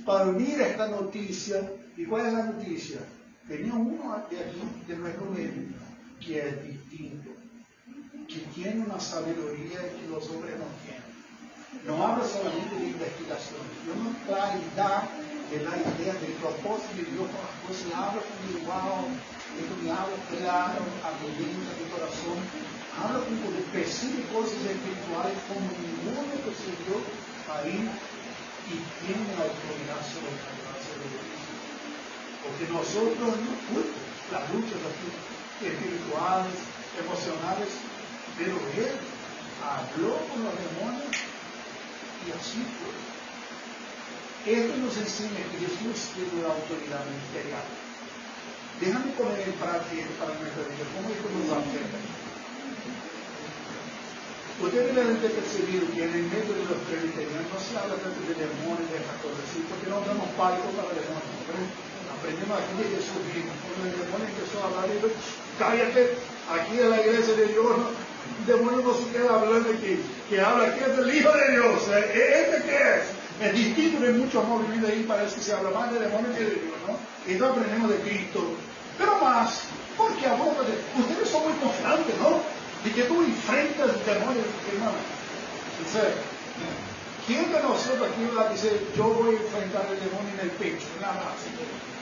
para unir esta noticia, ¿y cuál es la noticia? Tenía uno de aquí, de nuestro medio, que es distinto, que tiene una sabiduría que los hombres no tienen. no habla solamente de investigación, sino una claridad de la idea del propósito de Dios con las cosas. Habla conmigo, wow, esto me habla claro, abriendo mi corazón. Habla con poder, percibe cosas espirituales como ninguno que se dio ahí y tiene autoridad sobre la gracia de Dios. Porque nosotros no culpamos las luchas espirituales, emocionales, pero Él habló con los demonios y así fue. Esto nos enseña que Jesús tiene una autoridad ministerial. Déjame poner en práctica para nuestra vida cómo esto nos afecta. Ustedes deben de percibir que en el medio de los presbiterianos no se habla tanto de demonios y de estas cosas así, porque no damos pánico para demonios. Aprendemos aquí de Jesús mismo. Cuando el demonio empezó a hablar, dijo, cállate, aquí en la iglesia de Dios, ¿no? El demonio no se queda hablando que habla aquí es el Hijo de Dios. ¿Este qué es? Es distinto de muchos movimientos ahí, parece que se habla más de demonio que de Dios, ¿no? Y entonces aprendemos de Cristo. Pero más, porque habla de... Ustedes son muy confiantes, ¿no? De que tú enfrentas el demonio, hermano. Entonces, ¿quién de nosotros aquí va a decir, yo voy a enfrentar el demonio en el pecho? Nada más.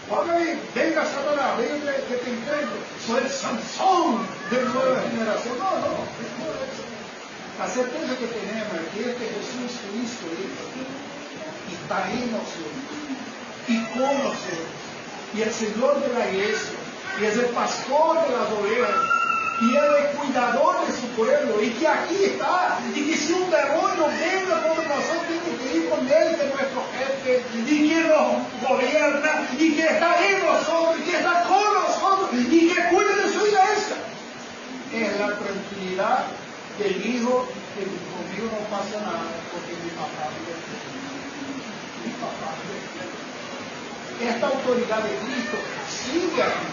Oiga bien, venga Satanás, venga que te enfrento. Soy el Sansón de la nueva generación. No, no, no es eso. La certeza que tenemos es que este Jesús Cristo está en nosotros y con nosotros. Y el Señor de la iglesia, y es el pastor de las ovejas, y Él es cuidador de su pueblo, y que aquí está, y que si un demonio venga contra nosotros, tiene que ir con Él, que es nuestro jefe, y que nos gobierna, y que está en nosotros, y que está con nosotros, y que cuida de su iglesia. Es la tranquilidad del hijo que conmigo no pasa nada, porque mi papá me mi papá me Esta autoridad de Cristo sigue aquí.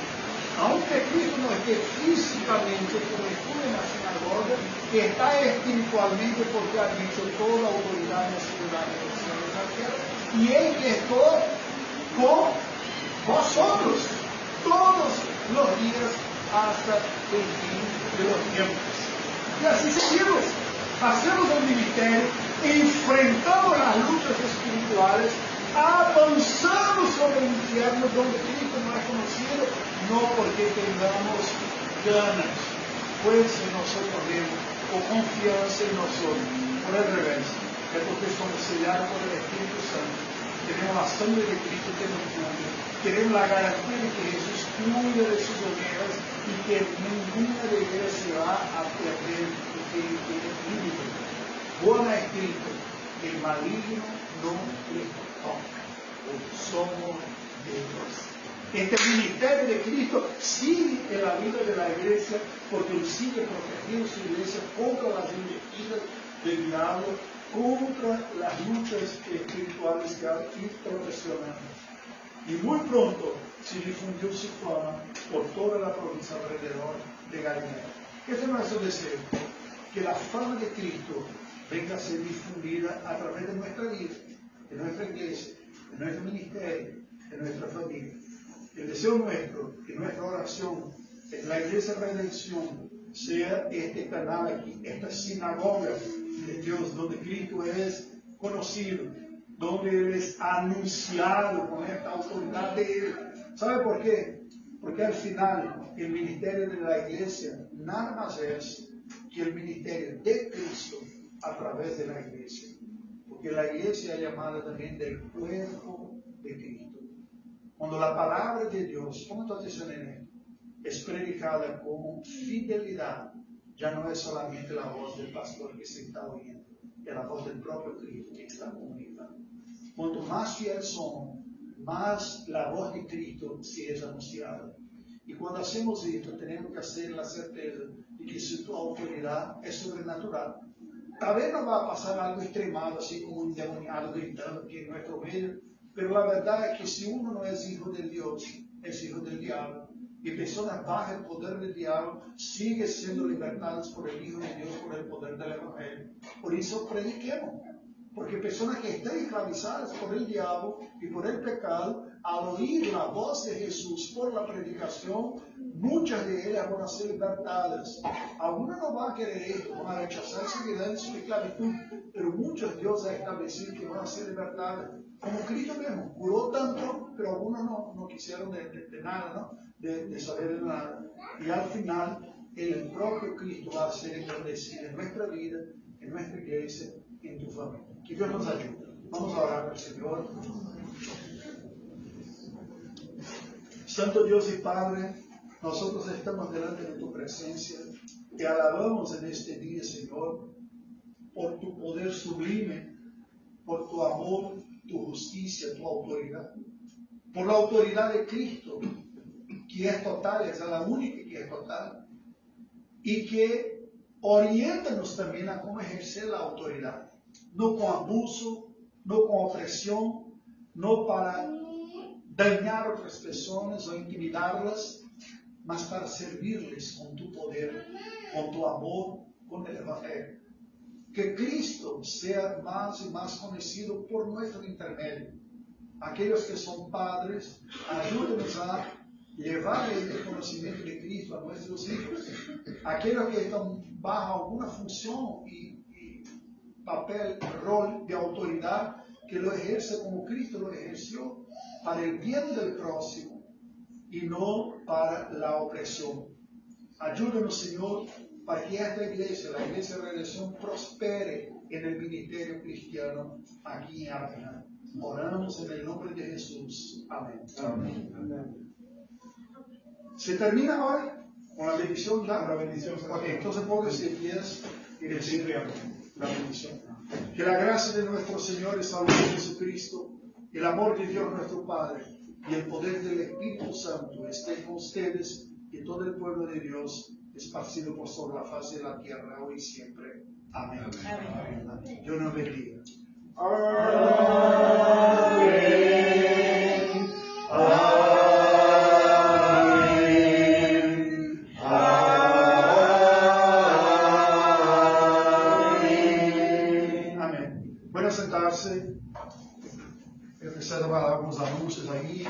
Aunque Cristo no esté físicamente como estuvo en la sinagoga, está espiritualmente porque ha dicho toda autoridad en la ciudad de los cielos y la tierra. Y Él está con vosotros todos los días hasta el fin de los tiempos. Y así seguimos. Hacemos un ministerio, enfrentamos las luchas espirituales, avanzamos sobre el infierno donde Cristo no es conocido, no porque tengamos ganas, fuerza en nosotros mismos o confianza en nosotros. Por el revés, es porque somos sellados por el Espíritu Santo. Tenemos la sangre de Cristo que nos cubre. Tenemos la garantía de que Jesús cuida de sus ovejas y que ninguna de ellas se va a perder porque Él tiene límite. Bueno escrito, el maligno no le toca. Somos de Dios. Este ministerio de Cristo sigue en la vida de la iglesia porque Él sigue protegiendo su iglesia contra las investidas del diablo, contra las luchas espirituales que hay profesionales. Y muy pronto se difundió su fama por toda la provincia alrededor de Galilea. Este no es el deseo, que la fama de Cristo venga a ser difundida a través de nuestra vida, de nuestra iglesia, de nuestro ministerio, de nuestra familia. El deseo nuestro, que nuestra oración en la Iglesia de Redención sea este canal aquí, esta sinagoga de Dios, donde Cristo es conocido, donde Él es anunciado con esta autoridad de Él. ¿Sabe por qué? Porque al final el ministerio de la Iglesia nada más es que el ministerio de Cristo a través de la Iglesia. Porque la Iglesia es llamada también del cuerpo de Cristo. Cuando la palabra de Dios, como tu atención en él, es predicada con fidelidad, ya no es solamente la voz del pastor que se está oyendo, es la voz del propio Cristo que está comunicando. Cuanto más fieles somos, más la voz de Cristo se es anunciada. Y cuando hacemos esto, tenemos que hacer la certeza de que si tu autoridad es sobrenatural, tal vez no va a pasar algo extremado, así como un endemoniado gritando aquí en nuestro medio, pero la verdad es que si uno no es hijo de Dios, es hijo del diablo. Y personas bajo el poder del diablo siguen siendo libertadas por el Hijo de Dios, por el poder del Evangelio. Por eso prediquemos. Porque personas que están esclavizadas por el diablo y por el pecado al oír la voz de Jesús por la predicación, muchas de ellas van a ser libertadas. Algunas no van a querer esto, van a rechazar y seguirán en su esclavitud, pero muchas Dios ha establecido que van a ser libertadas. Como Cristo mismo, curó tanto, pero algunos no quisieron de nada, ¿no? De saber de nada. Y al final, el propio Cristo va a ser establecido en nuestra vida, en nuestra iglesia, en tu familia. Que Dios nos ayude. Vamos a orar al Señor. Santo Dios y Padre, nosotros estamos delante de tu presencia. Te alabamos en este día, Señor, por tu poder sublime, por tu amor, tu justicia, tu autoridad. Por la autoridad de Cristo, que es total, es la única que es total. Y que orienta-nos también a cómo ejercer la autoridad. No con abuso, no con opresión, no para dañar a otras personas o intimidarlas, mas para servirles con tu poder, con tu amor, con el Evangelio. Que Cristo sea más y más conocido por nuestro intermedio. Aquellos que son padres, ayúdenos a llevar el conocimiento de Cristo a nuestros hijos. Aquellos que están bajo alguna función y papel, rol de autoridad, que lo ejerce como Cristo lo ejerció, para el bien del próximo y no para la opresión. Ayúdanos, Señor, para que esta iglesia, la iglesia de redención, prospere en el ministerio cristiano aquí en Argentina. Oramos en el nombre de Jesús. Amén. Amén. Amén. Se termina hoy con la bendición. La bendición. Okay, entonces póngase de pies y decirle la bendición. Que la gracia de nuestro Señor y Salvador Jesucristo, el amor de Dios nuestro Padre y el poder del Espíritu Santo esté con ustedes y todo el pueblo de Dios esparcido por sobre la faz de la tierra hoy y siempre. Amén. Amén. Amén. Dios nos bendiga. Amén. Amén. Amén. Amén. Bueno, sentarse. Empezar a dar algunos anuncios ahí.